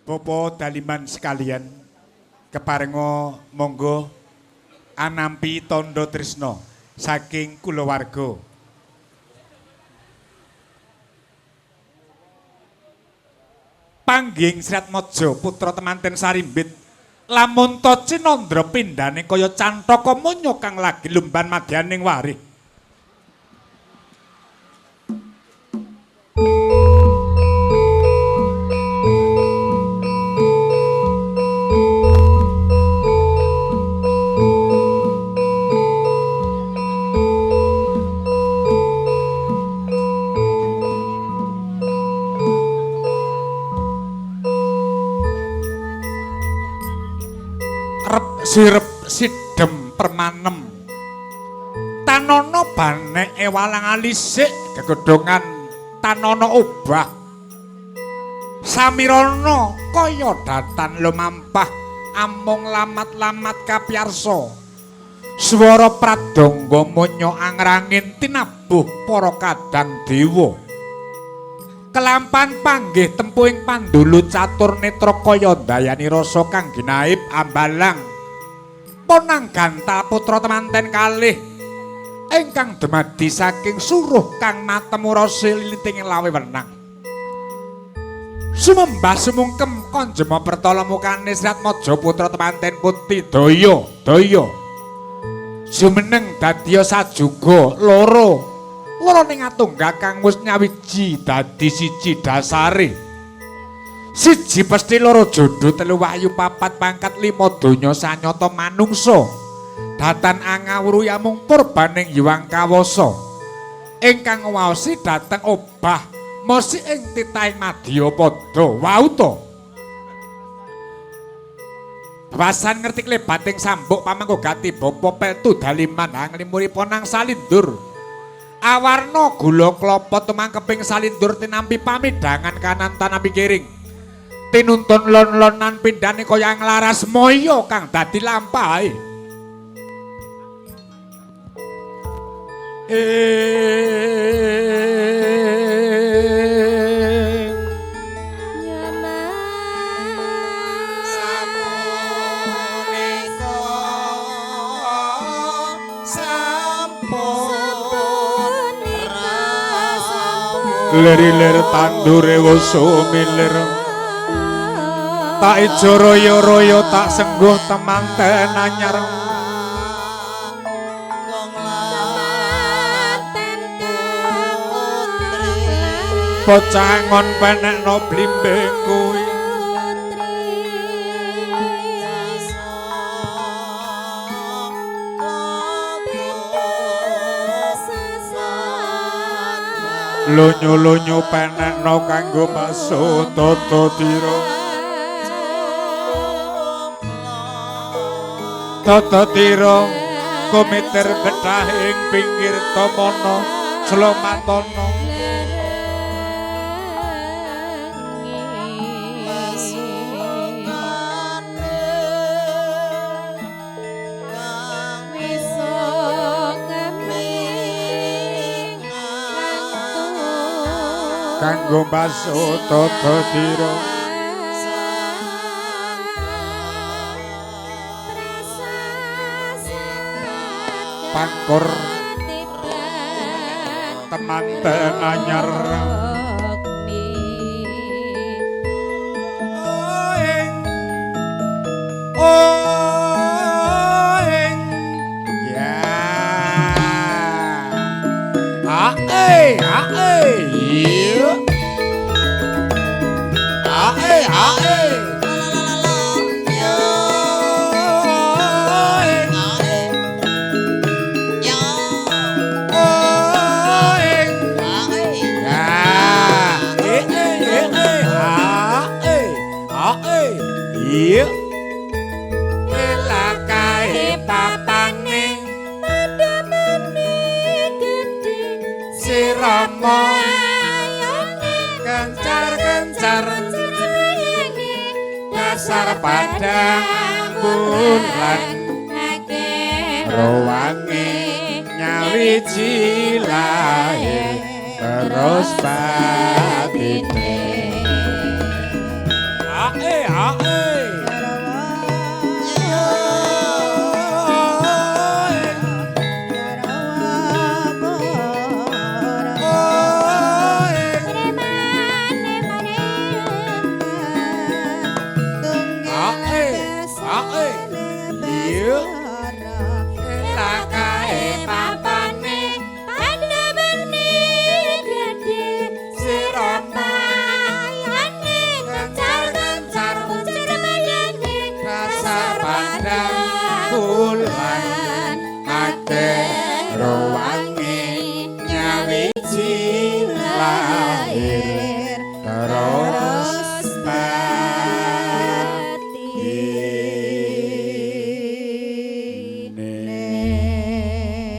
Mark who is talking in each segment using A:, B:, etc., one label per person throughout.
A: Bapak daliman sekalian, keparenga monggo anampi tondo tresna saking kulawarga. Pangging Sratmaja putra temanten Sarimbit lamun to Cinandra pindhane kaya Cantaka Manya kang lagi lumban madyaning warih. Sirep sidhem permanem tanana banek ewalang alisik gegodhongan tanana obah samirana kaya datan lumampah amung lamat-lamat kapiyarsa swara pradangga manya angrangin tinabuh para kadang dewa kelampan panggih tempuhing pandulu catur netra kaya ndayani rasa kang ginaib ambalang ponang gantal putra temanten kalih ingkang dumadi saking suruh kang matemu rasa liliting lawe wenang sumembah sumungkem kanjema pertala mukane Sratmaja putra temanten Putri Daya jumeneng dadya sajuga loro ning atunggal kang wis nyawiji dadi siji dasare siji pesti loro jodoh telu wahyu papat pangkat lima donya sanyata manungsa datan angawuru yamung purbaning Hyang Kawasa ingkang waosi dhateng obah mosi ing titahing madya padha wau to babasan ngerti klebating sambuk pamangko gati bapa peltu daliman anglimuri ponang salindur awarna gula klapa tumangkeping salindur tinampi pamidhangan kanan tanampi kiring tinuntun lon-lonan pindhane kaya nglaras moyo kang dadi lampahe leri-leri tandure wasa milir tak ijo royo-royo tak sengguh temanten anyar bocah ngon penekno blimbing kuwi lunyu-lunyu penekno kanggo maksud tata tira tata tira komiter gedhahing pinggir tamana slomatana kanggo basuh tata tira pangkur temanten anyar oeng ya ae iya ae iya elakae papane adamane gedhe sirama kencar-kencar dasar padang bulan rawange nyawiji lahir terus batine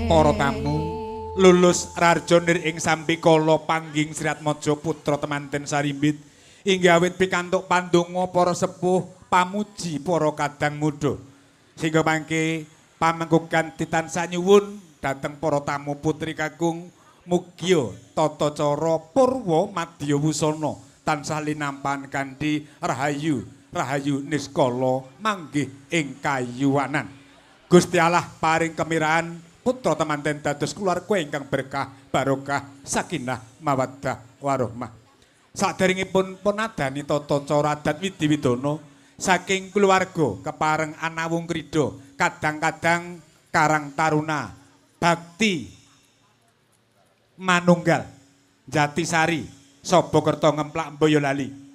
A: Para tamu lulus rarjonir ing sampikala pangging Sriatmaja putra temanten Sarimbit inggih awit pikantuk pandonga para sepuh pamuji para kadang muda sehingga mangke pamenggugan ditansah nyuwun dhateng para tamu putri kakung mugia tata cara purwa madya wusana tansah linampan kanthi rahayu rahayu niskala manggih ing kayuwanan Gusti Allah paring kemirahan putra temanten dados kulawarga ingkang berkah barokah sakinah mawaddah warahmah. Saderengipun punadani tata cara adat widi-widana saking kulawarga kepareng anawung krida kadang-kadang karang taruna bakti manunggal Jatisari Sabakerta ngemplak Boyolali